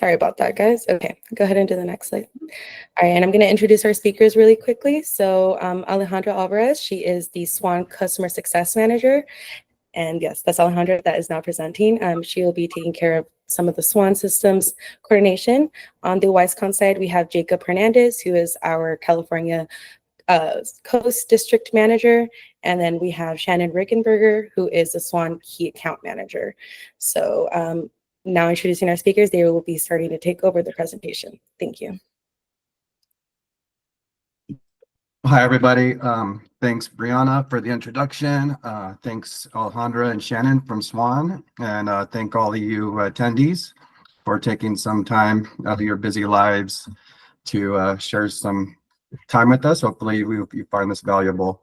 Sorry about that, guys. Okay, go ahead and do the next slide. All right, and I'm going to introduce our speakers really quickly. So Alejandra Alvarez, she is the SWAN Customer Success Manager. And yes, that's Alejandra that is now presenting. She will be taking care of some of the SWAN Systems coordination. On the WiseConn side, we have Jacob Hernandez, who is our California Coast District Manager. And then we have Shannon Rickenberger, who is the SWAN Key Account Manager. So now introducing our speakers, they will be starting to take over the presentation. Thank you. Hi, everybody. Thanks, Brianna, for the introduction. Thanks, Alejandra and Shannon from SWAN. And thank all of you attendees for taking some time out of your busy lives to share some time with us. Hopefully you find this valuable.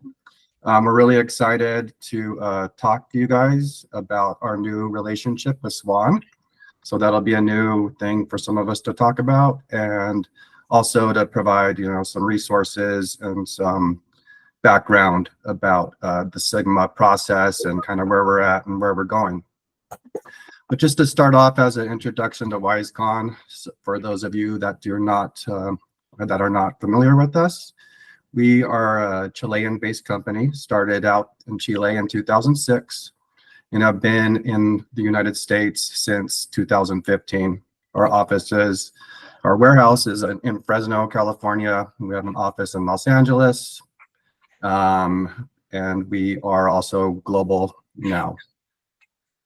We're really excited to talk to you guys about our new relationship with SWAN. So that'll be a new thing for some of us to talk about, and also to provide, some resources and some background about the Sigma process and kind of where we're at and where we're going. But just to start off as an introduction to WiseConn, for those of you that are not familiar with us, we are a Chilean-based company, started out in Chile in 2006. And I've been in the United States since 2015. Our warehouse is in Fresno, California. We have an office in Los Angeles. And we are also global now.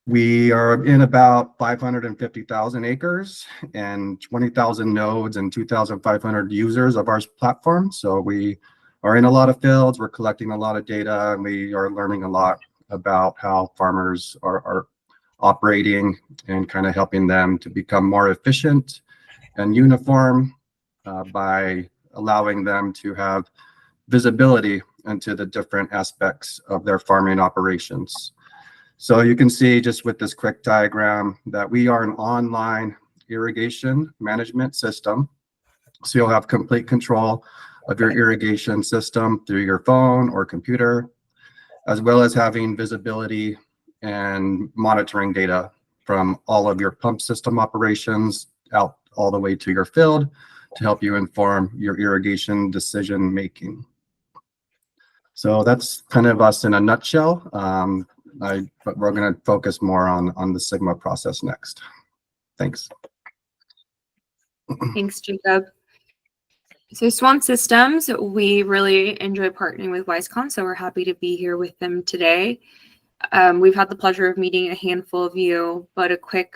We are in about 550,000 acres and 20,000 nodes and 2,500 users of our platform. So we are in a lot of fields, we're collecting a lot of data, and we are learning a lot about how farmers are operating and kind of helping them to become more efficient and uniform by allowing them to have visibility into the different aspects of their farming operations. So you can see just with this quick diagram that we are an online irrigation management system. So you'll have complete control of your irrigation system through your phone or computer, as well as having visibility and monitoring data from all of your pump system operations out all the way to your field to help you inform your irrigation decision making. So that's kind of us in a nutshell. But we're going to focus more on the Sigma process next. Thanks. Thanks, Jacob. So SWAN Systems, we really enjoy partnering with WiseConn, so we're happy to be here with them today. We've had the pleasure of meeting a handful of you, but a quick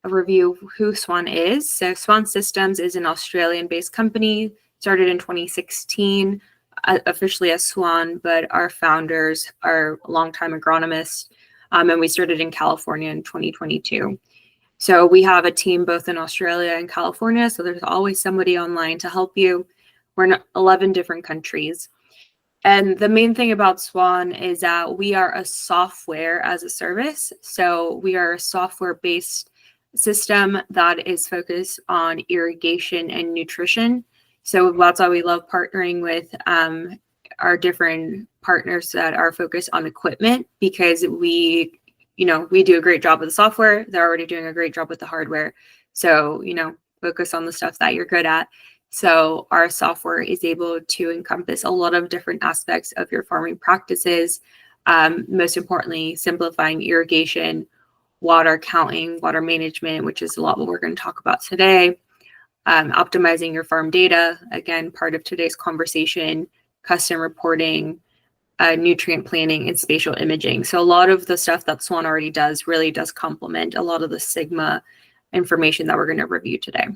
review of who SWAN is. So SWAN Systems is an Australian-based company, started in 2016, officially as SWAN, but our founders are longtime agronomists, and we started in California in 2022. So we have a team both in Australia and California, so there's always somebody online to help you. We're in 11 different countries. And the main thing about SWAN is that we are a software as a service. So we are a software-based system that is focused on irrigation and nutrition. So that's why we love partnering with our different partners that are focused on equipment, because we do a great job with the software. They're already doing a great job with the hardware. So, focus on the stuff that you're good at. So our software is able to encompass a lot of different aspects of your farming practices. Most importantly, simplifying irrigation, water counting, water management, which is a lot what we're going to talk about today. Optimizing your farm data, again, part of today's conversation, custom reporting, nutrient planning, and spatial imaging. So a lot of the stuff that SWAN already does really does complement a lot of the Sigma information that we're going to review today.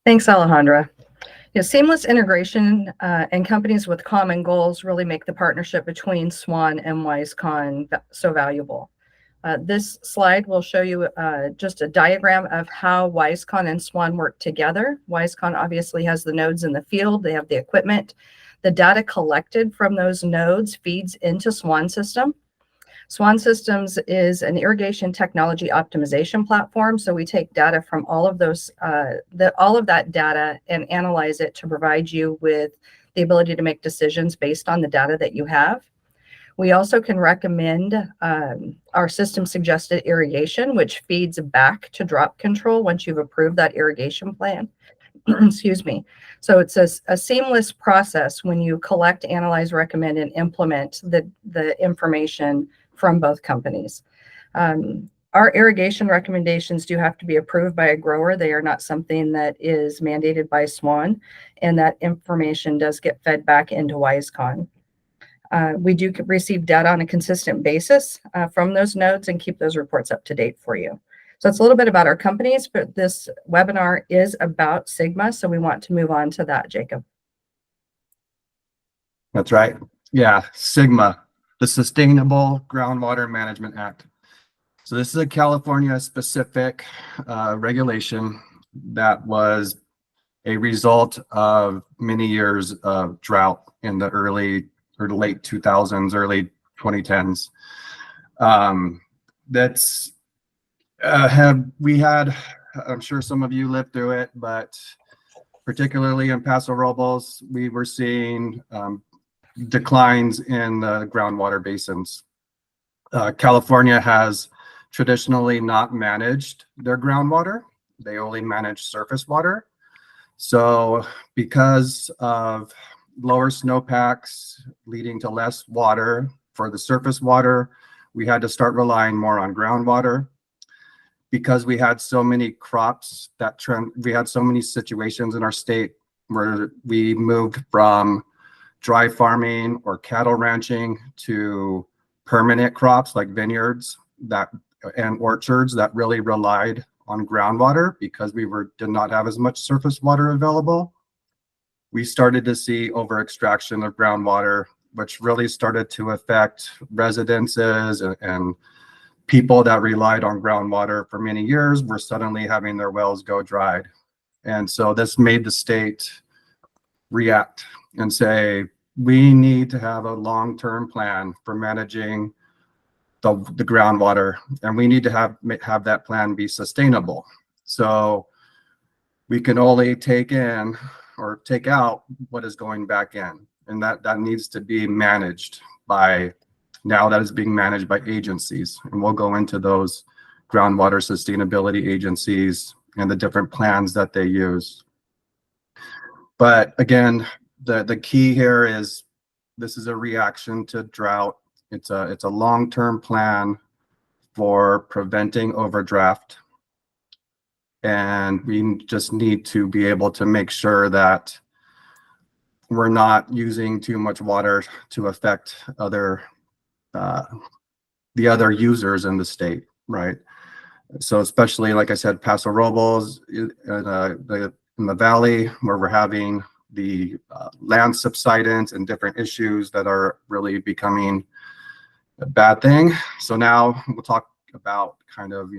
Thanks, Alejandra. Seamless integration and companies with common goals really make the partnership between SWAN and WiseConn so valuable. This slide will show you just a diagram of how WiseConn and SWAN work together. WiseConn obviously has the nodes in the field. They have the equipment. The data collected from those nodes feeds into SWAN System. SWAN Systems is an irrigation technology optimization platform. So we take data from all of that data and analyze it to provide you with the ability to make decisions based on the data that you have. We also can recommend our system suggested irrigation, which feeds back to drop control once you've approved that irrigation plan. Excuse me. So it's a seamless process when you collect, analyze, recommend, and implement the information from both companies. Our irrigation recommendations do have to be approved by a grower. They are not something that is mandated by SWAN, and that information does get fed back into WiseConn. We do receive data on a consistent basis from those nodes and keep those reports up to date for you. So it's a little bit about our companies, but this webinar is about Sigma, so we want to move on to that, Jacob. That's right. Yeah, Sigma, the Sustainable Groundwater Management Act. So this is a California-specific regulation that was a result of many years of drought in the early or late 2000s, early 2010s. I'm sure some of you lived through it, but particularly in Paso Robles, we were seeing declines in the groundwater basins. California has traditionally not managed their groundwater. They only manage surface water. So because of lower snowpacks leading to less water for the surface water, we had to start relying more on groundwater. Because we had so many crops we had so many situations in our state where we moved from dry farming or cattle ranching to permanent crops like vineyards and orchards that really relied on groundwater because we did not have as much surface water available. We started to see over extraction of groundwater, which really started to affect residences and people that relied on groundwater for many years were suddenly having their wells go dried. And so this made the state react and say, we need to have a long-term plan for managing the groundwater, and we need to have that plan be sustainable. So we can only take in or take out what is going back in, and that needs to be managed by, now that is being managed by agencies, and we'll go into those groundwater sustainability agencies and the different plans that they use. But again, the key here is this is a reaction to drought. It's a long-term plan for preventing overdraft. And we just need to be able to make sure that we're not using too much water to affect the other users in the state, right? So especially, like I said, Paso Robles in the valley, where we're having the land subsidence and different issues that are really becoming a bad thing. So now we'll talk about kind of,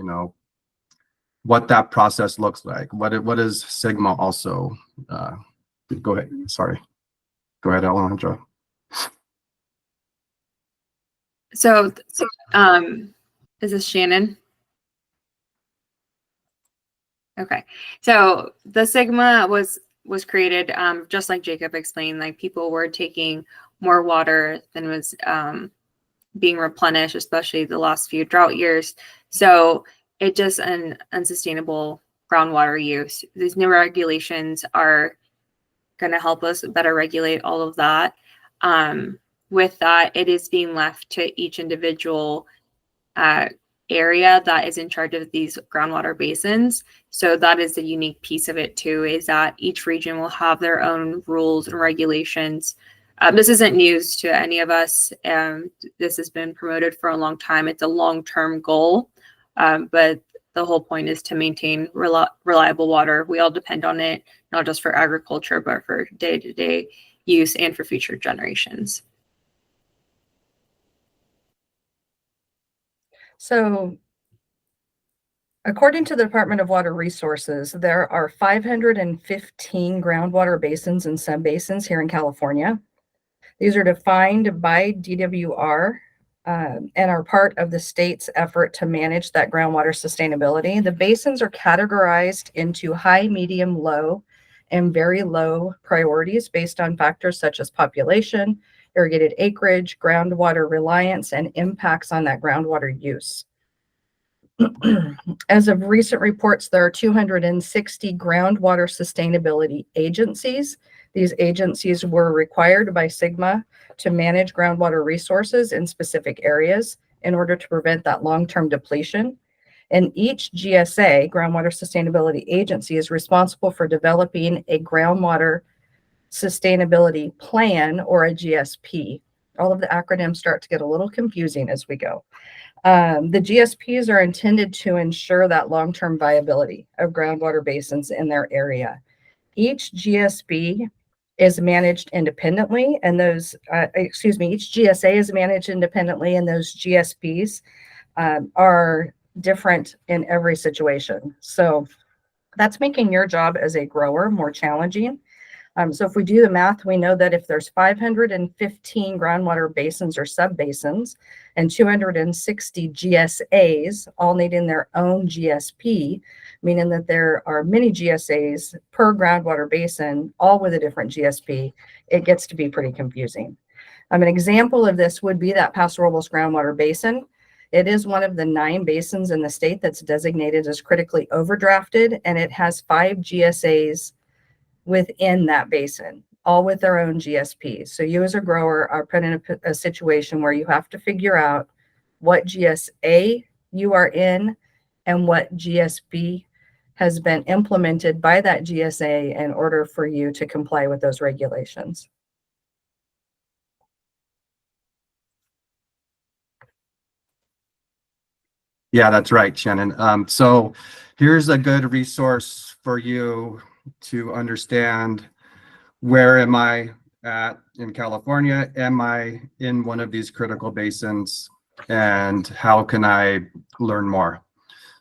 what that process looks like. What is Sigma also? Go ahead. Sorry. Go ahead, Alejandra. So, is this Shannon? Okay. So the Sigma was created, just like Jacob explained, like people were taking more water than was being replenished, especially the last few drought years. So it just an unsustainable groundwater use. These new regulations are going to help us better regulate all of that. With that, it is being left to each individual area that is in charge of these groundwater basins. So that is the unique piece of it too, is that each region will have their own rules and regulations. This isn't news to any of us. This has been promoted for a long time. It's a long-term goal, but the whole point is to maintain reliable water. We all depend on it, not just for agriculture, but for day-to-day use and for future generations. So according to the Department of Water Resources, there are 515 groundwater basins and subbasins here in California. These are defined by DWR and are part of the state's effort to manage that groundwater sustainability. The basins are categorized into high, medium, low, and very low priorities based on factors such as population, irrigated acreage, groundwater reliance, and impacts on that groundwater use. As of recent reports, there are 260 groundwater sustainability agencies. These agencies were required by SGMA to manage groundwater resources in specific areas in order to prevent that long-term depletion. And each GSA, Groundwater Sustainability Agency, is responsible for developing a groundwater sustainability plan, or a GSP. All of the acronyms start to get a little confusing as we go. The GSPs are intended to ensure that long-term viability of groundwater basins in their area. Each GSP is managed independently, and those, each GSA is managed independently, and those GSPs are different in every situation. So that's making your job as a grower more challenging. So if we do the math, we know that if there's 515 groundwater basins or subbasins and 260 GSAs, all needing their own GSP, meaning that there are many GSAs per groundwater basin, all with a different GSP, it gets to be pretty confusing. An example of this would be that Paso Robles groundwater basin. It is one of the 9 basins in the state that's designated as critically overdrafted, and it has 5 GSAs within that basin, all with their own GSPs. So you as a grower are put in a situation where you have to figure out what GSA you are in and what GSP has been implemented by that GSA in order for you to comply with those regulations. Yeah, that's right, Shannon. So here's a good resource for you to understand, where am I at in California? Am I in one of these critical basins? And how can I learn more?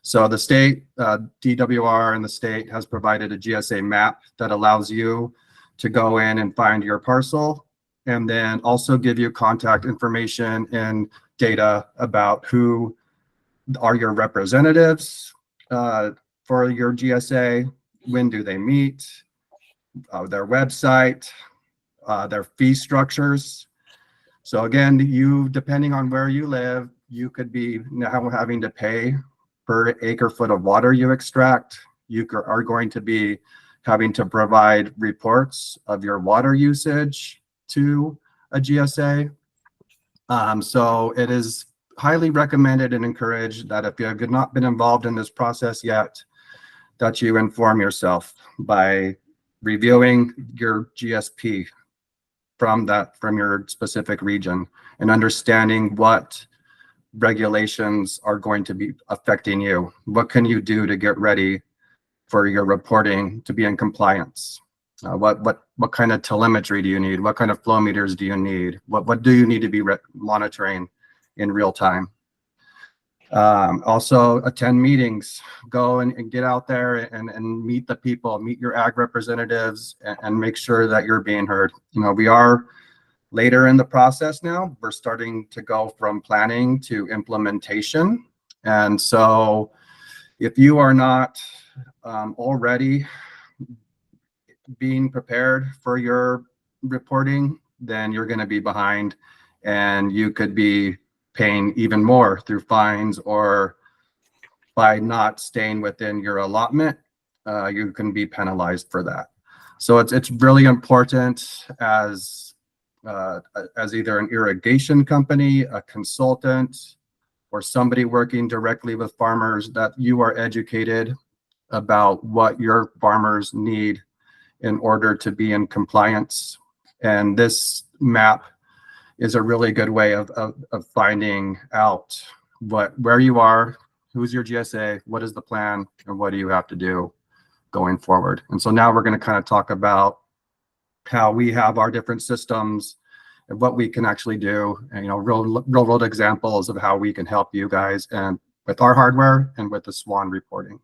So the state, DWR and the state has provided a GSA map that allows you to go in and find your parcel, and then also give you contact information and data about who are your representatives for your GSA, when do they meet, their website, their fee structures. So again, you, depending on where you live, you could be now having to pay per acre foot of water you extract. You are going to be having to provide reports of your water usage to a GSA. So it is highly recommended and encouraged that if you have not been involved in this process yet, that you inform yourself by reviewing your GSP from your specific region and understanding what regulations are going to be affecting you. What can you do to get ready for your reporting to be in compliance? What kind of telemetry do you need? What kind of flow meters do you need? What do you need to be monitoring in real time? Also attend meetings, go and get out there and meet the people, meet your ag representatives, and make sure that you're being heard. You know, we are later in the process now. We're starting to go from planning to implementation. And so if you are not already being prepared for your reporting, then you're going to be behind, and you could be paying even more through fines, or by not staying within your allotment, you can be penalized for that. So it's really important as either an irrigation company, a consultant, or somebody working directly with farmers, that you are educated about what your farmers need in order to be in compliance. And this map is a really good way of finding out where you are, who's your GSA, what is the plan, and what do you have to do going forward. And so now we're going to kind of talk about how we have our different systems and what we can actually do, and real world examples of how we can help you guys and with our hardware and with the SWAN reporting.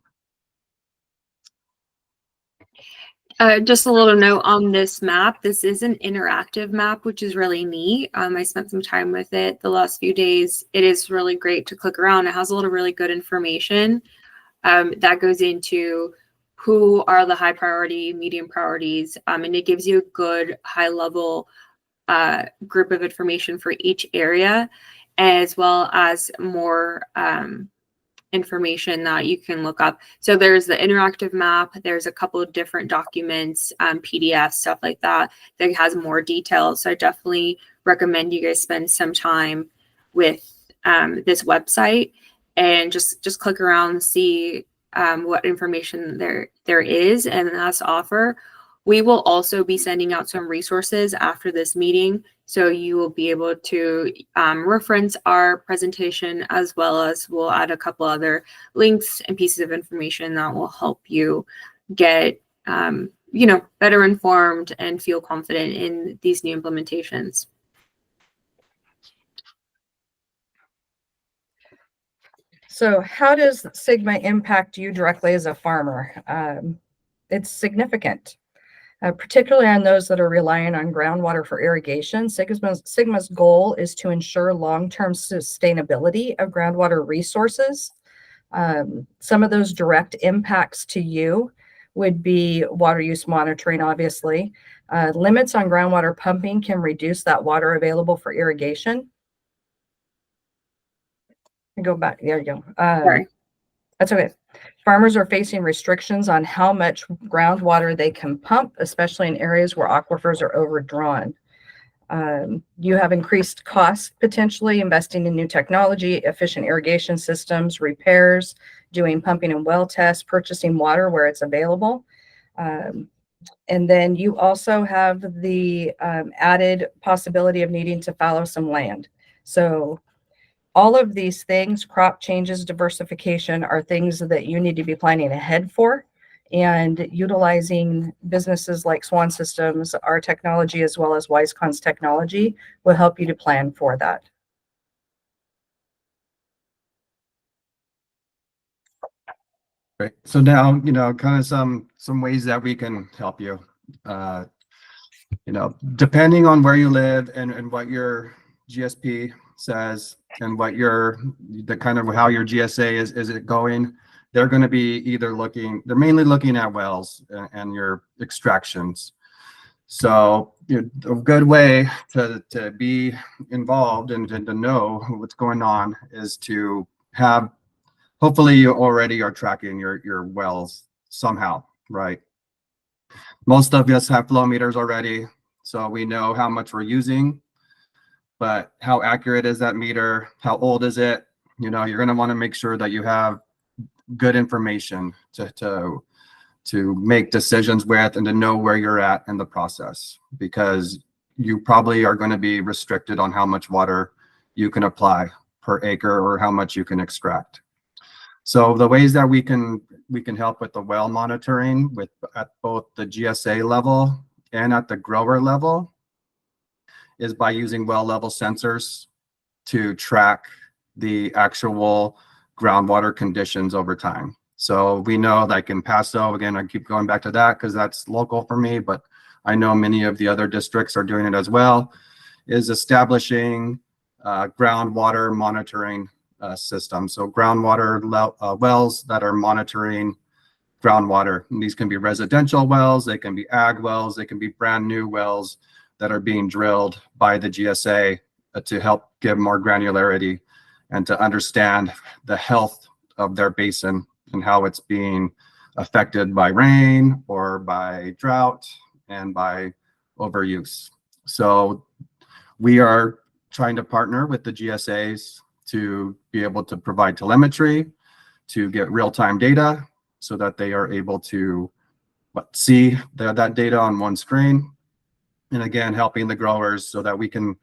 Just a little note on this map. This is an interactive map, which is really neat. I spent some time with it the last few days. It is really great to click around. It has a lot of really good information that goes into who are the high priority, medium priorities, and it gives you a good high level group of information for each area, as well as more information that you can look up. So there's the interactive map, there's a couple of different documents, PDFs, stuff like that, that has more details. So I definitely recommend you guys spend some time with this website and just click around and see what information there is and has to offer. We will also be sending out some resources after this meeting, so you will be able to reference our presentation, as well as we'll add a couple other links and pieces of information that will help you get better informed and feel confident in these new implementations. So how does Sigma impact you directly as a farmer? It's significant. Particularly on those that are relying on groundwater for irrigation. Sigma's goal is to ensure long-term sustainability of groundwater resources. Some of those direct impacts to you would be water use monitoring, obviously. Limits on groundwater pumping can reduce that water available for irrigation. Go back, there you go. Sorry. That's okay. Farmers are facing restrictions on how much groundwater they can pump, especially in areas where aquifers are overdrawn. You have increased costs, potentially investing in new technology, efficient irrigation systems, repairs, doing pumping and well tests, purchasing water where it's available. And then you also have the added possibility of needing to fallow some land. So all of these things, crop changes, diversification, are things that you need to be planning ahead for, and utilizing businesses like SWAN Systems, our technology, as well as WiseConn's technology, will help you to plan for that. Right. So now, kind of some ways that we can help you. Depending on where you live and what your GSP says and what the kind of how your GSA is it going, they're going to be they're mainly looking at wells and your extractions. So a good way to be involved and to know what's going on is to have, hopefully you already are tracking your wells somehow, right? Most of us have flow meters already, so we know how much we're using. But how accurate is that meter? How old is it? You're going to want to make sure that you have good information to make decisions with and to know where you're at in the process, because you probably are going to be restricted on how much water you can apply per acre or how much you can extract. So the ways that we can help with the well monitoring at both the GSA level and at the grower level is by using well level sensors to track the actual groundwater conditions over time. So we know, like in Paso, again, I keep going back to that because that's local for me, but I know many of the other districts are doing it as well, is establishing groundwater monitoring system. So groundwater wells that are monitoring groundwater. And these can be residential wells, they can be ag wells, they can be brand new wells that are being drilled by the GSA to help give more granularity and to understand the health of their basin and how it's being affected by rain or by drought and by overuse. So we are trying to partner with the GSAs to be able to provide telemetry, to get real-time data so that they are able to see that data on one screen. And again, helping the growers so that we can,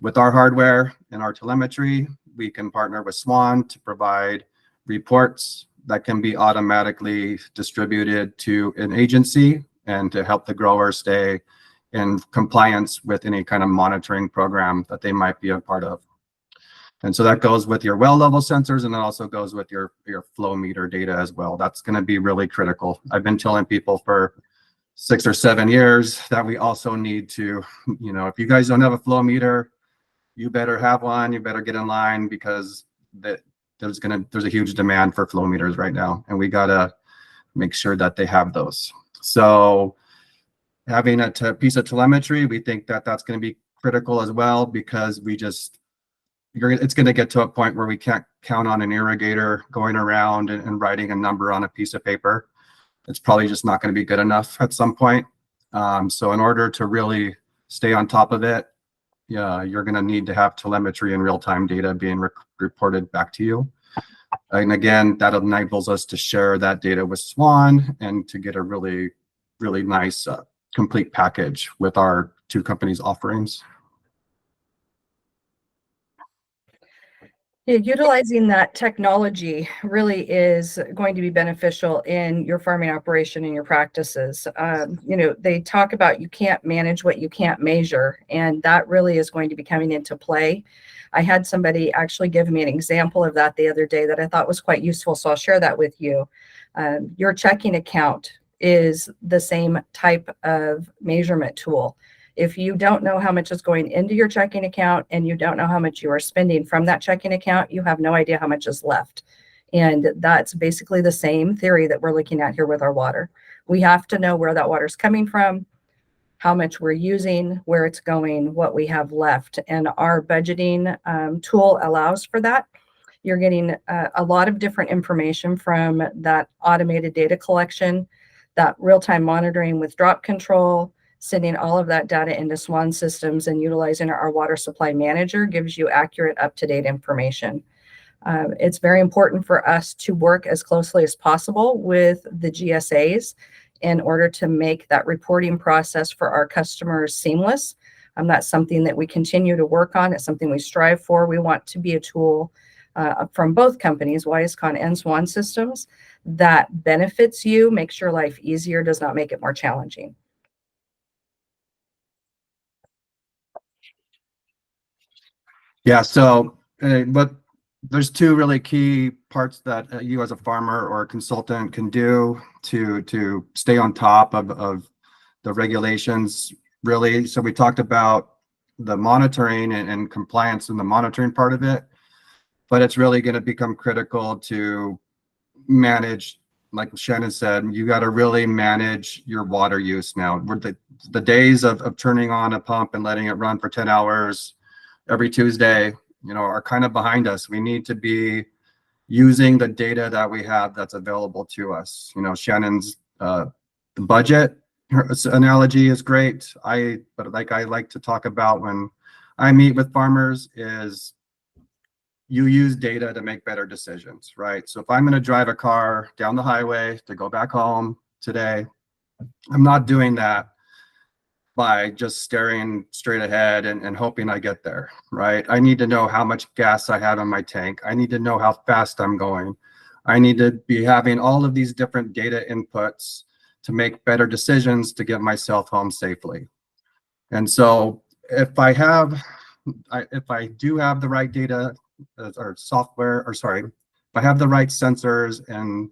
with our hardware and our telemetry, we can partner with SWAN to provide reports that can be automatically distributed to an agency and to help the growers stay in compliance with any kind of monitoring program that they might be a part of. And so that goes with your well level sensors, and it also goes with your flow meter data as well. That's going to be really critical. I've been telling people for 6 or 7 years that we also need to, if you guys don't have a flow meter, you better have one. You better get in line, because there's a huge demand for flow meters right now, and we gotta make sure that they have those. So having a piece of telemetry, we think that that's going to be critical as well, because it's going to get to a point where we can't count on an irrigator going around and writing a number on a piece of paper. It's probably just not going to be good enough at some point. So in order to really stay on top of it, you're going to need to have telemetry and real-time data being reported back to you. And again, that enables us to share that data with SWAN and to get a really, really nice complete package with our two companies' offerings. Yeah, utilizing that technology really is going to be beneficial in your farming operation and your practices. They talk about you can't manage what you can't measure, and that really is going to be coming into play. I had somebody actually give me an example of that the other day that I thought was quite useful, so I'll share that with you. Your checking account is the same type of measurement tool. If you don't know how much is going into your checking account and you don't know how much you are spending from that checking account, you have no idea how much is left. And that's basically the same theory that we're looking at here with our water. We have to know where that water is coming from, how much we're using, where it's going, what we have left. And our budgeting tool allows for that. You're getting a lot of different information from that automated data collection, that real-time monitoring with drop control, sending all of that data into SWAN Systems, and utilizing our water supply manager gives you accurate, up-to-date information. It's very important for us to work as closely as possible with the GSAs in order to make that reporting process for our customers seamless. That's something that we continue to work on. It's something we strive for. We want to be a tool from both companies, WiseConn and SWAN Systems, that benefits you, makes your life easier, does not make it more challenging. Yeah, so but there's two really key parts that you as a farmer or a consultant can do to stay on top of the regulations, really. So we talked about the monitoring and compliance and the monitoring part of it, but it's really going to become critical to manage, like Shannon said, you got to really manage your water use now. The days of turning on a pump and letting it run for 10 hours every Tuesday, are kind of behind us. We need to be using the data that we have that's available to us. Shannon's the budget analogy is great. But like I like to talk about when I meet with farmers is you use data to make better decisions, right? So if I'm going to drive a car down the highway to go back home today, I'm not doing that by just staring straight ahead and hoping I get there, right? I need to know how much gas I have in my tank. I need to know how fast I'm going. I need to be having all of these different data inputs to make better decisions to get myself home safely. And so if I do have the right data or software, or sorry, if I have the right sensors and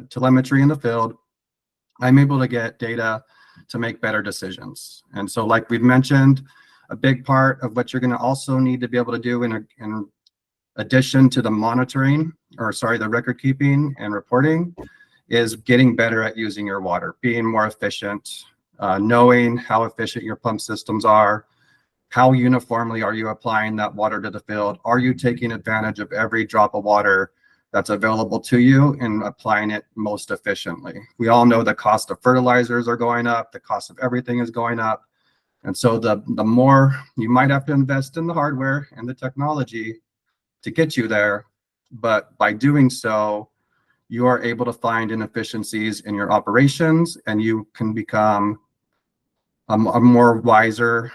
telemetry in the field, I'm able to get data to make better decisions. And so like we've mentioned, a big part of what you're going to also need to be able to do in addition to the monitoring, or sorry, the record keeping and reporting, is getting better at using your water, being more efficient, knowing how efficient your pump systems are, how uniformly are you applying that water to the field? Are you taking advantage of every drop of water that's available to you and applying it most efficiently? We all know the cost of fertilizers are going up, the cost of everything is going up. And so the more you might have to invest in the hardware and the technology to get you there, but by doing so, you are able to find inefficiencies in your operations, and you can become a more wiser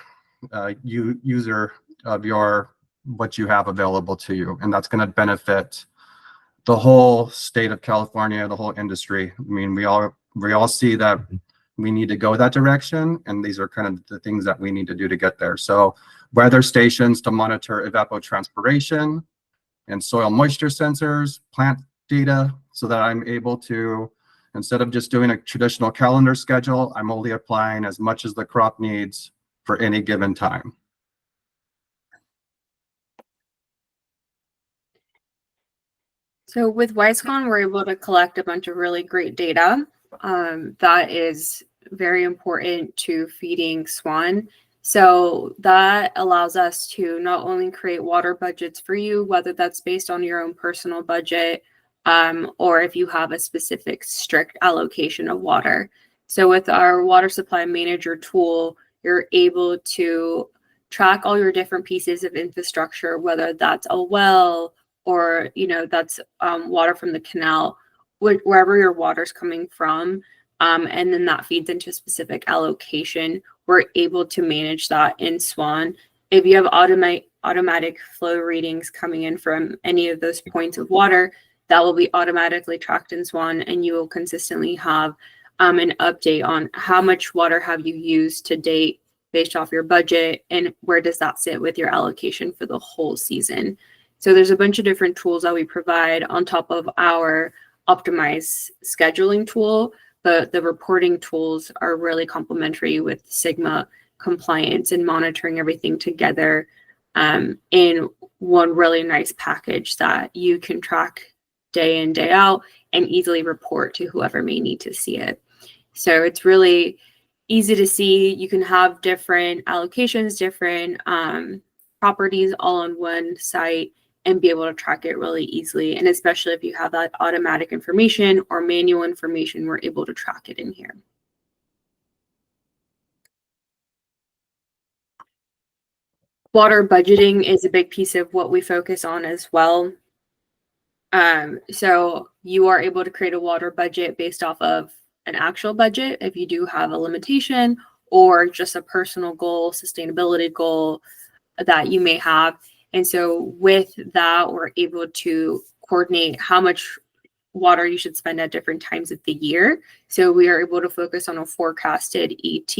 user of what you have available to you. And that's going to benefit the whole state of California, the whole industry. I mean, we all see that we need to go that direction, and these are kind of the things that we need to do to get there. So weather stations to monitor evapotranspiration, and soil moisture sensors, plant data, so that I'm able to, instead of just doing a traditional calendar schedule, I'm only applying as much as the crop needs for any given time. So with WiseConn, we're able to collect a bunch of really great data that is very important to feeding SWAN So that allows us to not only create water budgets for you, whether that's based on your own personal budget, or if you have a specific strict allocation of water. So with our water supply manager tool, you're able to track all your different pieces of infrastructure, whether that's a well or, that's water from the canal, wherever your water's coming from. And then that feeds into a specific allocation. We're able to manage that in SWAN. If you have automatic flow readings coming in from any of those points of water, that will be automatically tracked in SWAN, and you will consistently have an update on how much water have you used to date based off your budget, and where does that sit with your allocation for the whole season. So there's a bunch of different tools that we provide on top of our optimized scheduling tool, but the reporting tools are really complementary with Sigma compliance and monitoring everything together in one really nice package that you can track day in, day out, and easily report to whoever may need to see it. So it's really easy to see. You can have different allocations, different properties all on one site, and be able to track it really easily. And especially if you have that automatic information or manual information, we're able to track it in here. Water budgeting is a big piece of what we focus on as well. So you are able to create a water budget based off of an actual budget if you do have a limitation, or just a personal goal, sustainability goal that you may have. And so with that, we're able to coordinate how much water you should spend at different times of the year. So we are able to focus on a forecasted ET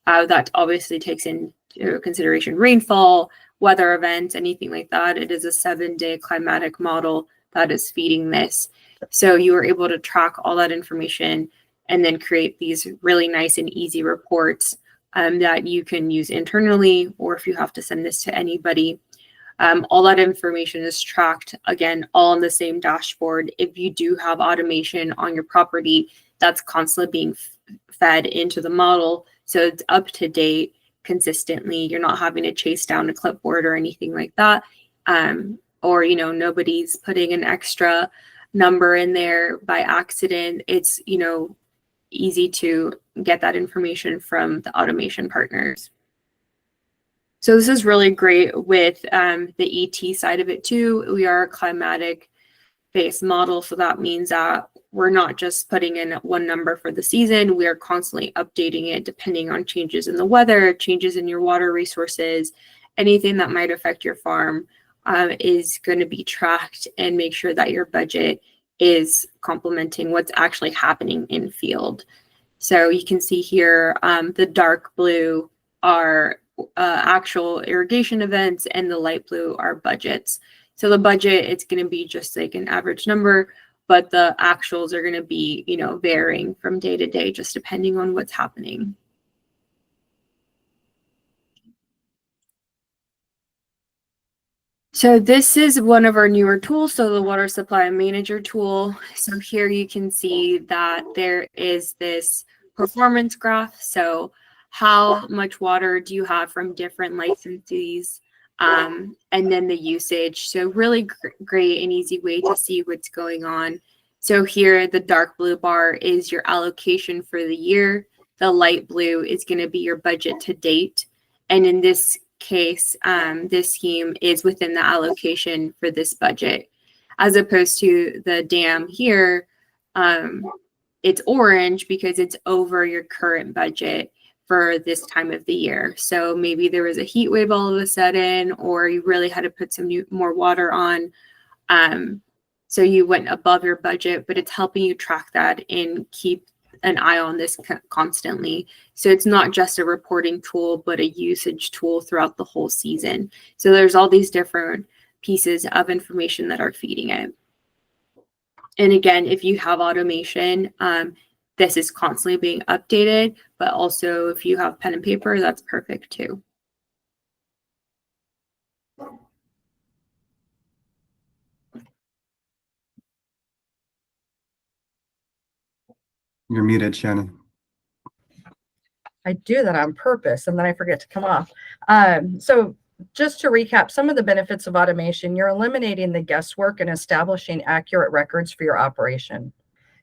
that obviously takes into consideration rainfall, weather events, anything like that. It is a 7-day climatic model that is feeding this. So you are able to track all that information and then create these really nice and easy reports that you can use internally, or if you have to send this to anybody. All that information is tracked, again, all on the same dashboard. If you do have automation on your property, that's constantly being fed into the model, so it's up to date consistently. You're not having to chase down a clipboard or anything like that. Or, nobody's putting an extra number in there by accident. It's, easy to get that information from the automation partners. So this is really great with the ET side of it too. We are a climatic based model. So that means that we're not just putting in one number for the season. We are constantly updating it depending on changes in the weather, changes in your water resources, anything that might affect your farm is going to be tracked, and make sure that your budget is complementing what's actually happening in field. So you can see here, the dark blue are actual irrigation events, and the light blue are budgets. So the budget, it's going to be just like an average number, but the actuals are going to be, varying from day to day, just depending on what's happening. So this is one of our newer tools, so the Water Supply Manager tool. So here you can see that there is this performance graph. So how much water do you have from different licensees, and then the usage. So really great and easy way to see what's going on. So here the dark blue bar is your allocation for the year. The light blue is going to be your budget to date. And in this case, this scheme is within the allocation for this budget, as opposed to the dam here. It's orange because it's over your current budget for this time of the year. So maybe there was a heat wave all of a sudden, or you really had to put some more water on. So you went above your budget, but it's helping you track that and keep an eye on this constantly. So it's not just a reporting tool, but a usage tool throughout the whole season. So there's all these different pieces of information that are feeding it. And again, if you have automation, this is constantly being updated, but also if you have pen and paper, that's perfect too. You're muted, Shannon. I do that on purpose and then I forget to come off. So just to recap, some of the benefits of automation, you're eliminating the guesswork and establishing accurate records for your operation.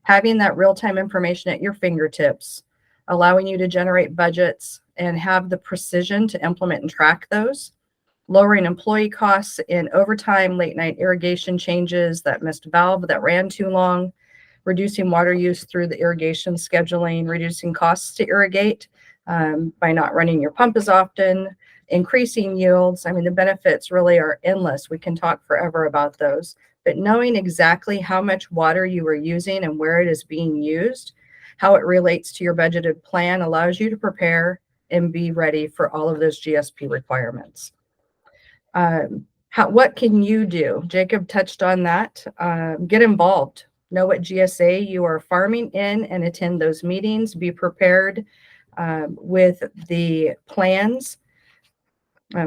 Having that real-time information at your fingertips, allowing you to generate budgets and have the precision to implement and track those, lowering employee costs in overtime, late night irrigation changes, that missed valve that ran too long, reducing water use through the irrigation scheduling, reducing costs to irrigate by not running your pump as often, increasing yields. I mean, the benefits really are endless. We can talk forever about those, but knowing exactly how much water you are using and where it is being used, how it relates to your budgeted plan allows you to prepare and be ready for all of those GSP requirements. What can you do? Jacob touched on that. Get involved. Know what GSA you are farming in and attend those meetings. Be prepared with the plans.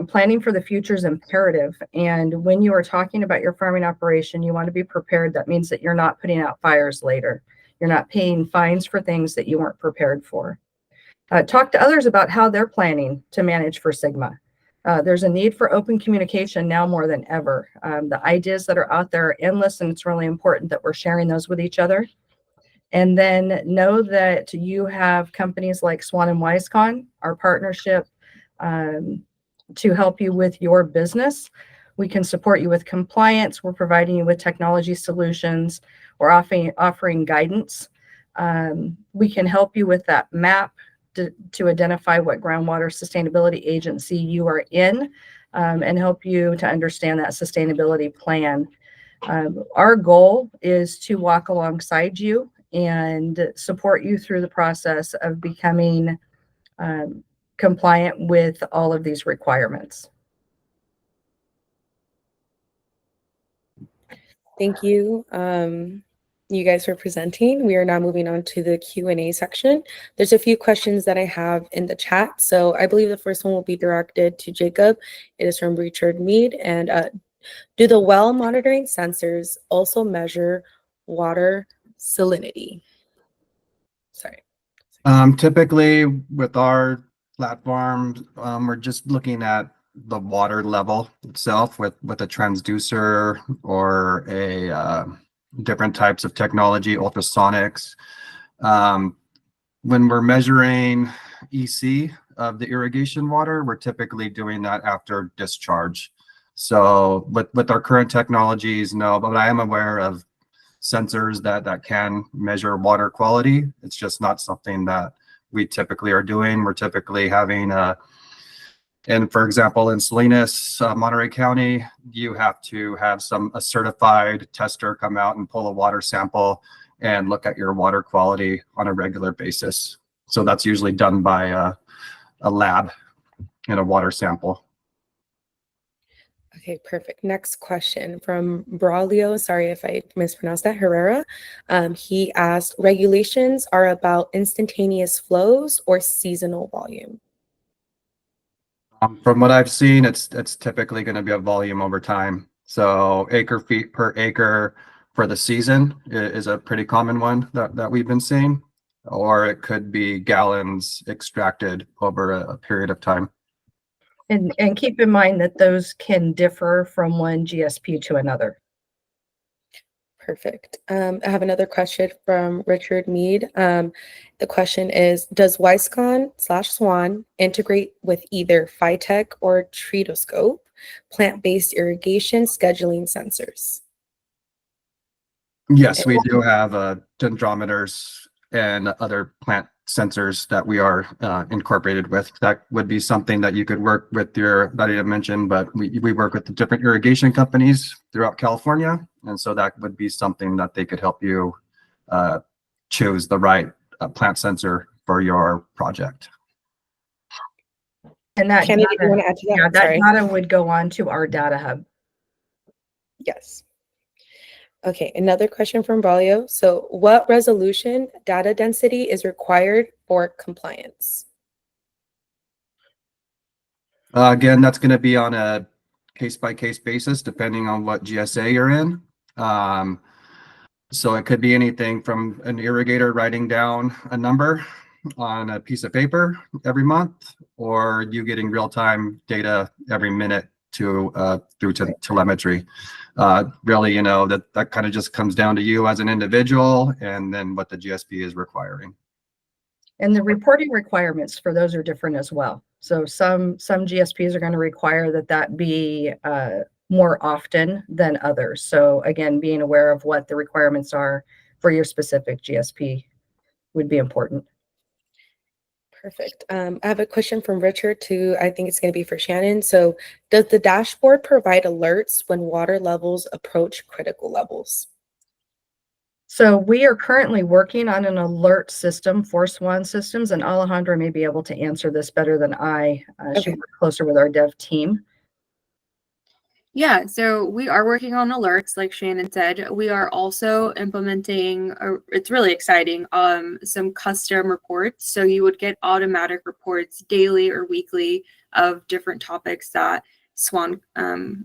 Planning for the future is imperative. And when you are talking about your farming operation, you want to be prepared. That means that you're not putting out fires later. You're not paying fines for things that you weren't prepared for. Talk to others about how they're planning to manage for Sigma. There's a need for open communication now more than ever. The ideas that are out there are endless, and it's really important that we're sharing those with each other. And then know that you have companies like SWAN and WiseConn, our partnership, to help you with your business. We can support you with compliance. We're providing you with technology solutions. We're offering guidance. We can help you with that map to identify what groundwater sustainability agency you are in and help you to understand that sustainability plan. Our goal is to walk alongside you and support you through the process of becoming compliant with all of these requirements. Thank you, you guys, for presenting. We are now moving on to the Q&A section. There's a few questions that I have in the chat. So I believe the first one will be directed to Jacob. It is from Richard Mead. And do the well monitoring sensors also measure water salinity? Sorry. Typically with our platform, we're just looking at the water level itself with a transducer or a different types of technology, ultrasonics. When we're measuring EC of the irrigation water, we're typically doing that after discharge. So with our current technologies, no, but I am aware of sensors that can measure water quality. It's just not something that we typically are doing. We're typically having and for example, in Salinas, Monterey County, you have to have a certified tester come out and pull a water sample and look at your water quality on a regular basis. So that's usually done by a lab in a water sample. Okay, perfect. Next question from Braulio. Sorry if I mispronounced that. Herrera. He asked, regulations are about instantaneous flows or seasonal volume? From what I've seen, it's typically going to be a volume over time. So acre feet per acre for the season is a pretty common one that we've been seeing, or it could be gallons extracted over a period of time. And keep in mind that those can differ from one GSP to another. Perfect. I have another question from Richard Mead. The question is, does WiseConn/SWAN integrate with either Phytech or Tretoscope plant-based irrigation scheduling sensors? Yes, we do have dendrometers and other plant sensors that we are incorporated with. That would be something that you could work with that I didn't mention, but we work with the different irrigation companies throughout California. And so that would be something that they could help you choose the right plant sensor for your project. And that Kenny, data, do you want to add to that? yeah, that Sorry. data would go on to our data hub. Yes. Okay, another question from Braulio. So what resolution data density is required for compliance? Again, that's going to be on a case-by-case basis, depending on what GSA you're in. So it could be anything from an irrigator writing down a number on a piece of paper every month, or you getting real-time data every minute through telemetry. Really, you know, that kind of just comes down to you as an individual and then what the GSP is requiring. And the reporting requirements for those are different as well. So some GSPs are going to require that be more often than others. So again, being aware of what the requirements are for your specific GSP would be important. Perfect. I have a question from Richard too. I think it's going to be for Shannon. So does the dashboard provide alerts when water levels approach critical levels? So we are currently working on an alert system for SWAN Systems, and Alejandra may be able to answer this better than I. She works closer with our dev team. Yeah, so we are working on alerts, like Shannon said. We are also implementing, it's really exciting, some custom reports. So you would get automatic reports daily or weekly of different topics that SWAN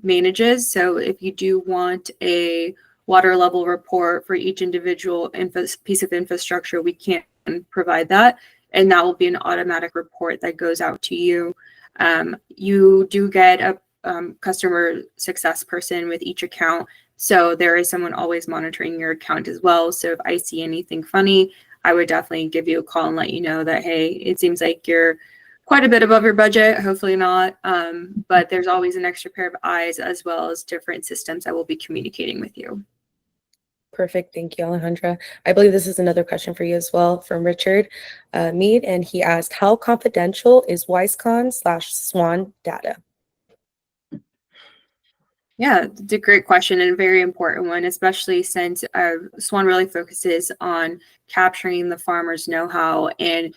manages. So if you do want a water level report for each individual piece of infrastructure, we can provide that. And that will be an automatic report that goes out to you. You do get a customer success person with each account. So there is someone always monitoring your account as well. So if I see anything funny, I would definitely give you a call and let you know that, hey, it seems like you're quite a bit above your budget. Hopefully not. But there's always an extra pair of eyes as well as different systems that will be communicating with you. Perfect. Thank you, Alejandra. I believe this is another question for you as well from Richard Mead. And he asked, how confidential is WiseConn/SWAN data? Yeah, it's a great question and a very important one, especially since SWAN really focuses on capturing the farmer's know-how and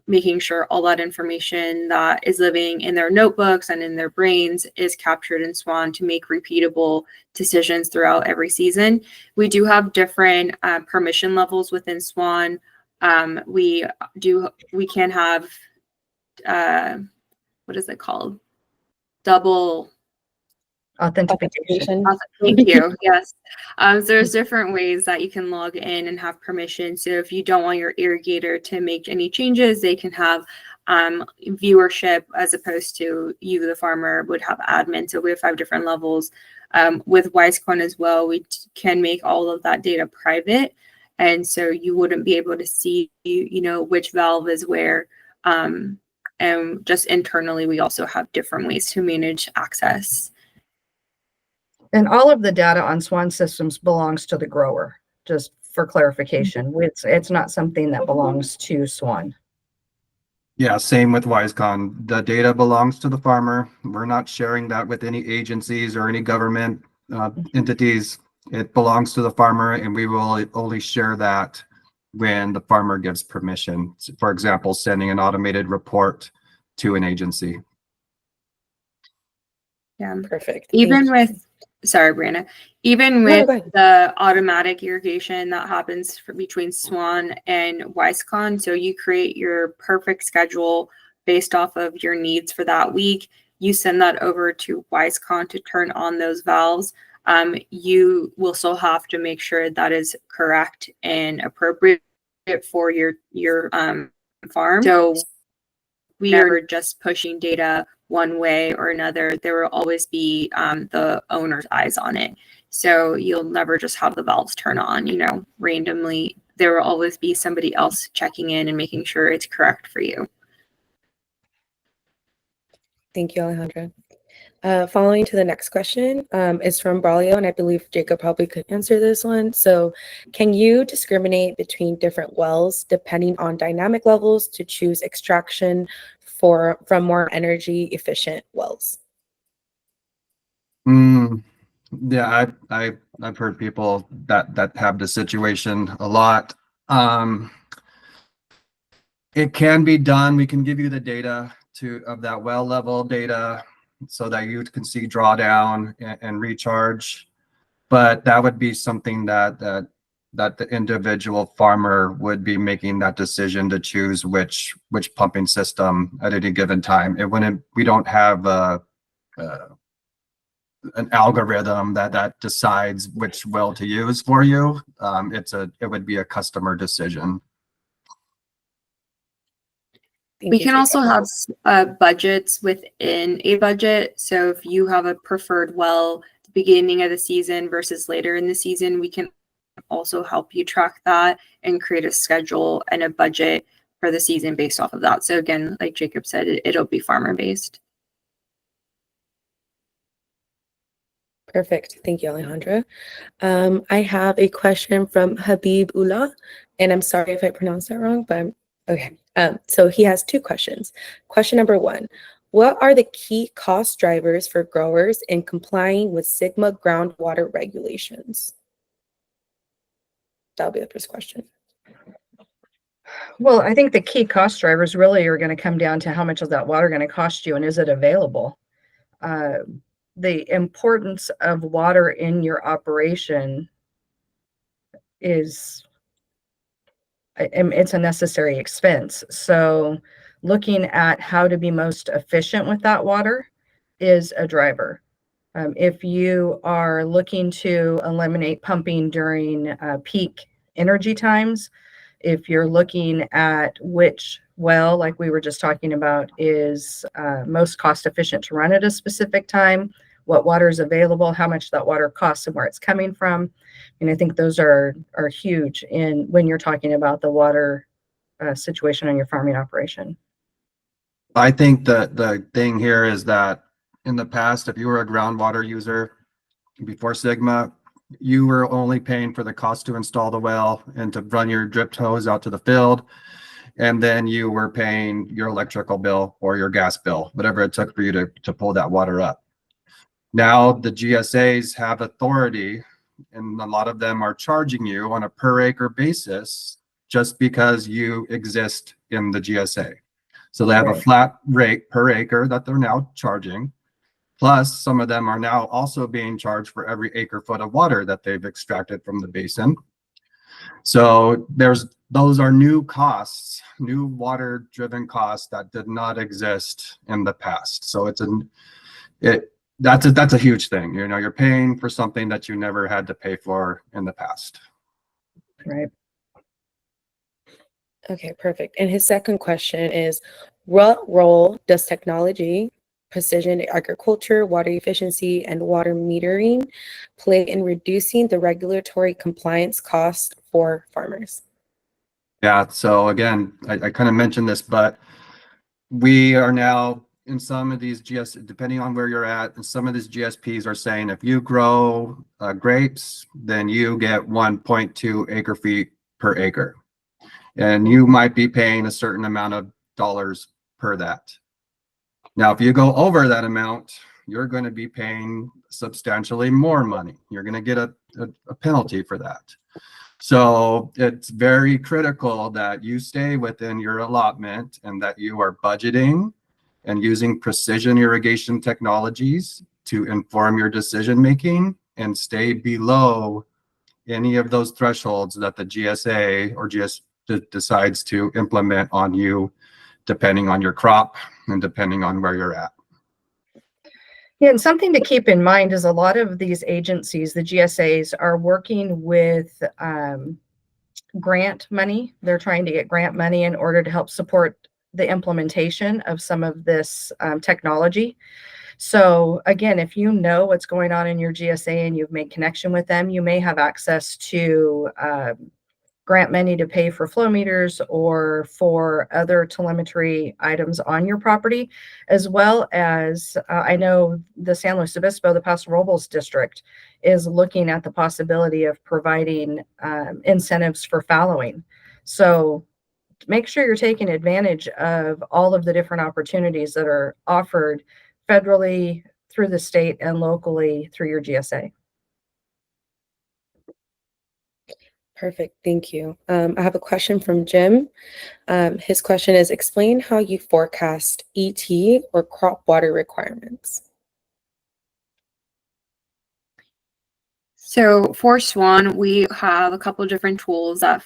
making sure all that information that is living in their notebooks and in their brains is captured in SWAN to make repeatable decisions throughout every season. We do have different permission levels within SWAN. We can have, what is it called? Double Authentication. Thank you. Yes. So there's different ways that you can log in and have permission. So if you don't want your irrigator to make any changes, they can have viewership as opposed to you, the farmer, would have admin. So we have 5 different levels. With WiseConn as well, we can make all of that data private. And so you wouldn't be able to see, you know, which valve is where. And just internally, we also have different ways to manage access. And all of the data on SWAN Systems belongs to the grower, just for clarification. It's not something that belongs to SWAN. Yeah, same with WiseConn. The data belongs to the farmer. We're not sharing that with any agencies or any government entities. It belongs to the farmer, and we will only share that when the farmer gives permission. For example, sending an automated report to an agency. Yeah, perfect. Even with, sorry, Brianna, even with the automatic irrigation that happens between SWAN and WiseConn, so you create your perfect schedule based off of your needs for that week. You send that over to WiseConn to turn on those valves. You will still have to make sure that is correct and appropriate for your farm. So we are just pushing data one way or another. There will always be the owner's eyes on it. So you'll never just have the valves turn on, you know, randomly. There will always be somebody else checking in and making sure it's correct for you. Thank you, Alejandra. Following to the next question is from Braulio, and I believe Jacob probably could answer this one. So can you discriminate between different wells depending on dynamic levels to choose extraction from more energy efficient wells? Yeah, I've heard people that have this situation a lot. It can be done. We can give you the data of that well level data so that you can see drawdown and recharge, but that would be something that the individual farmer would be making that decision to choose which pumping system at any given time. We don't have an algorithm that decides which well to use for you. It would be a customer decision. Thank We you, can also Jacob. have budgets within a budget. So if you have a preferred well at the beginning of the season versus later in the season, we can also help you track that and create a schedule and a budget for the season based off of that. So again, like Jacob said, it'll be farmer based. Perfect. Thank you, Alejandra. I have a question from Habib Ullah, and I'm sorry if I pronounced that wrong, but okay. So he has two questions. Question number one, what are the key cost drivers for growers in complying with Sigma groundwater regulations? That'll be the first question. Well, I think the key cost drivers really are going to come down to how much is that water going to cost you and is it available? The importance of water in your operation is, it's a necessary expense. So looking at how to be most efficient with that water is a driver. If you are looking to eliminate pumping during peak energy times, if you're looking at which well, like we were just talking about, is most cost efficient to run at a specific time, what water is available, how much that water costs, and where it's coming from. And I think those are huge in when you're talking about the water situation on your farming operation. I think that the thing here is that in the past, if you were a groundwater user before Sigma, you were only paying for the cost to install the well and to run your drip hose out to the field. And then you were paying your electrical bill or your gas bill, whatever it took for you to pull that water up. Now the GSAs have authority, and a lot of them are charging you on a per acre basis just because you exist in the GSA. So they have a flat rate per acre that they're now charging. Plus, some of them are now also being charged for every acre foot of water that they've extracted from the basin. So those are new costs, new water driven costs that did not exist in the past. So that's a huge thing. You know, you're paying for something that you never had to pay for in the past. Right. Okay, perfect. And his second question is, what role does technology, precision agriculture, water efficiency, and water metering play in reducing the regulatory compliance cost for farmers? Yeah, so again, I kind of mentioned this, but we are now in some of these depending on where you're at, and some of these GSPs are saying if you grow grapes, then you get 1.2 acre feet per acre. And you might be paying a certain amount of dollars per that. Now, if you go over that amount, you're going to be paying substantially more money. You're going to get a penalty for that. So it's very critical that you stay within your allotment and that you are budgeting and using precision irrigation technologies to inform your decision making and stay below any of those thresholds that the GSA or GS decides to implement on you, depending on your crop and depending on where you're at. Yeah, and something to keep in mind is a lot of these agencies, the GSAs, are working with grant money. They're trying to get grant money in order to help support the implementation of some of this technology. So again, if you know what's going on in your GSA and you've made connection with them, you may have access to grant money to pay for flow meters or for other telemetry items on your property, as well as I know the San Luis Obispo, the Paso Robles district, is looking at the possibility of providing incentives for fallowing. So make sure you're taking advantage of all of the different opportunities that are offered federally, through the state, and locally through your GSA. Perfect, thank you. I have a question from Jim. His question is, explain how you forecast ET or crop water requirements. So for SWAN, we have a couple of different tools that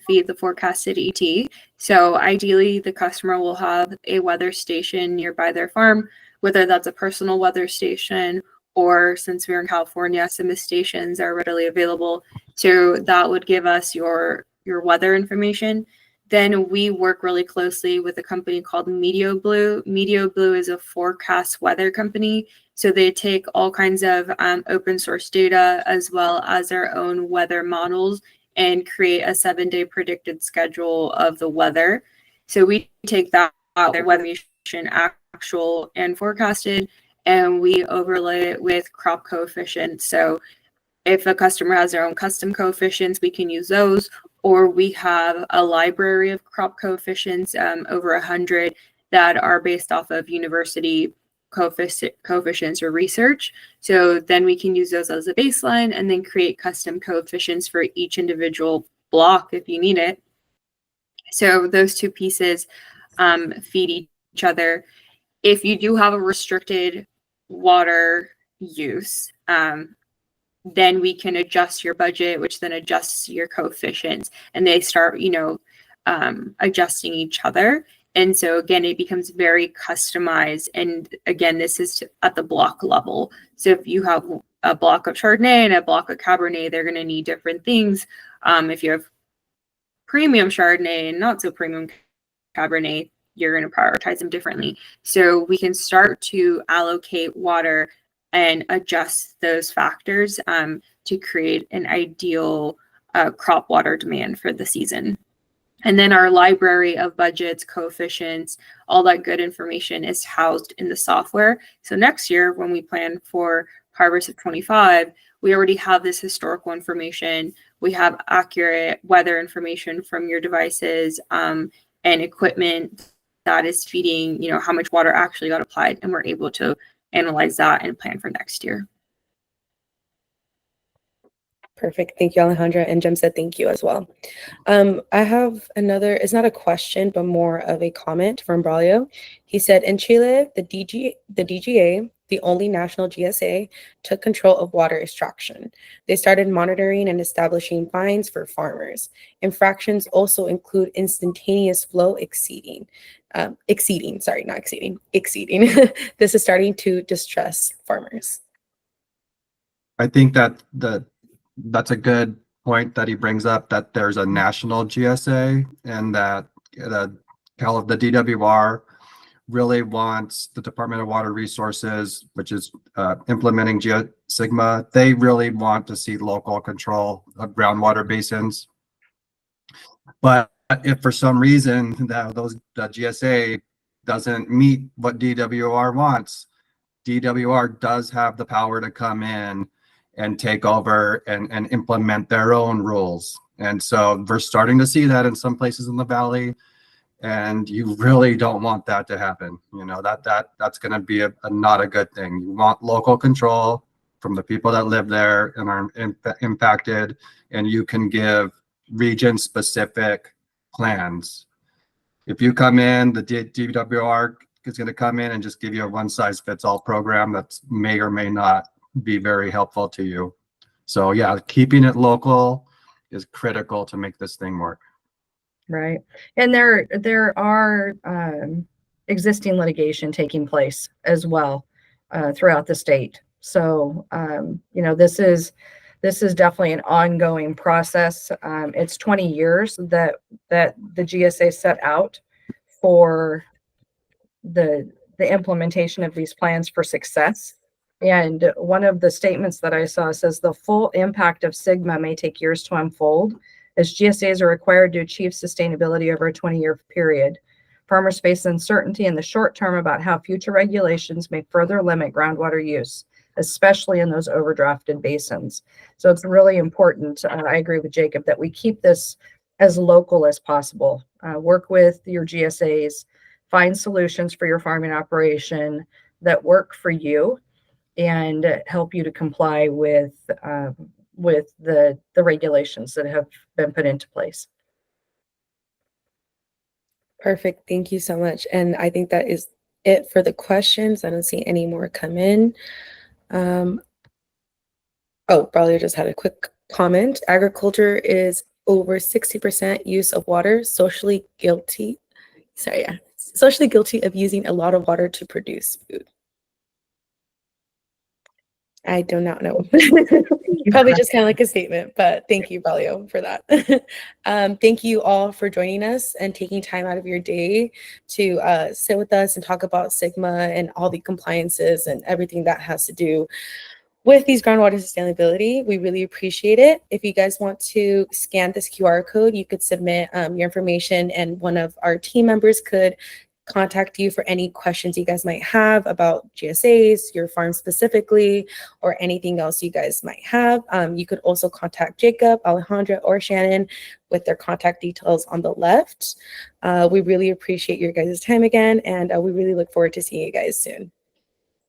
feed the forecasted ET. So ideally, the customer will have a weather station nearby their farm, whether that's a personal weather station or, since we're in California, SIMA stations are readily available. So that would give us your weather information. Then we work really closely with a company called Meteor Blue. Meteor Blue is a forecast weather company. So they take all kinds of open source data as well as their own weather models and create a 7-day predicted schedule of the weather. So we take that weather information, actual and forecasted, and we overlay it with crop coefficients. So if a customer has their own custom coefficients, we can use those, or we have a library of crop coefficients, over 100 that are based off of university coefficients or research. So then we can use those as a baseline and then create custom coefficients for each individual block if you need it. So those two pieces feed each other. If you do have a restricted water use, then we can adjust your budget, which then adjusts your coefficients, and they start, adjusting each other. And so again, it becomes very customized. And again, this is at the block level. So if you have a block of Chardonnay and a block of Cabernet, they're going to need different things. If you have premium Chardonnay and not so premium Cabernet, you're going to prioritize them differently. So we can start to allocate water and adjust those factors to create an ideal crop water demand for the season. And then our library of budgets, coefficients, all that good information is housed in the software. So next year, when we plan for harvest of 25, we already have this historical information. We have accurate weather information from your devices and equipment that is feeding, how much water actually got applied, and we're able to analyze that and plan for next year. Perfect. Thank you, Alejandra. And Jem said thank you as well. I have another, it's not a question, but more of a comment from Braulio. He said, in Chile, the DGA, the only national GSA, took control of water extraction. They started monitoring and establishing fines for farmers. Infractions also include instantaneous flow exceeding. This is starting to distress farmers. I think that that's a good point that he brings up, that there's a national GSA, and that the DWR really wants the Department of Water Resources, which is implementing GeoSigma. They really want to see local control of groundwater basins. But if for some reason the GSA doesn't meet what DWR wants, DWR does have the power to come in and take over and implement their own rules. And so we're starting to see that in some places in the valley, and you really don't want that to happen. That's going to be not a good thing. You want local control from the people that live there and are impacted, and you can give region specific plans. If you come in, the DWR is going to come in and just give you a one size fits all program that may or may not be very helpful to you. So yeah, keeping it local is critical to make this thing work. Right. And there are existing litigation taking place as well throughout the state. So this is definitely an ongoing process. It's 20 years that the GSA set out for the implementation of these plans for success. And one of the statements that I saw says the full impact of Sigma may take years to unfold, as GSAs are required to achieve sustainability over a 20-year period. Farmers face uncertainty in the short term about how future regulations may further limit groundwater use, especially in those overdrafted basins. So it's really important, I agree with Jacob, that we keep this as local as possible. Work with your GSAs, find solutions for your farming operation that work for you and help you to comply with the regulations that have been put into place. Perfect. Thank you so much. And I think that is it for the questions. I don't see any more come in. Braulio just had a quick comment. Agriculture is over 60% use of water, socially guilty of using a lot of water to produce food. I do not know. Probably just kind of like a statement, but thank you, Braulio, for that. Thank you all for joining us and taking time out of your day to sit with us and talk about Sigma and all the compliances and everything that has to do with these groundwater sustainability. We really appreciate it. If you guys want to scan this QR code, you could submit your information and one of our team members could contact you for any questions you guys might have about GSAs, your farm specifically, or anything else you guys might have. You could also contact Jacob, Alejandra, or Shannon with their contact details on the left. We really appreciate your guys' time again, and we really look forward to seeing you guys soon.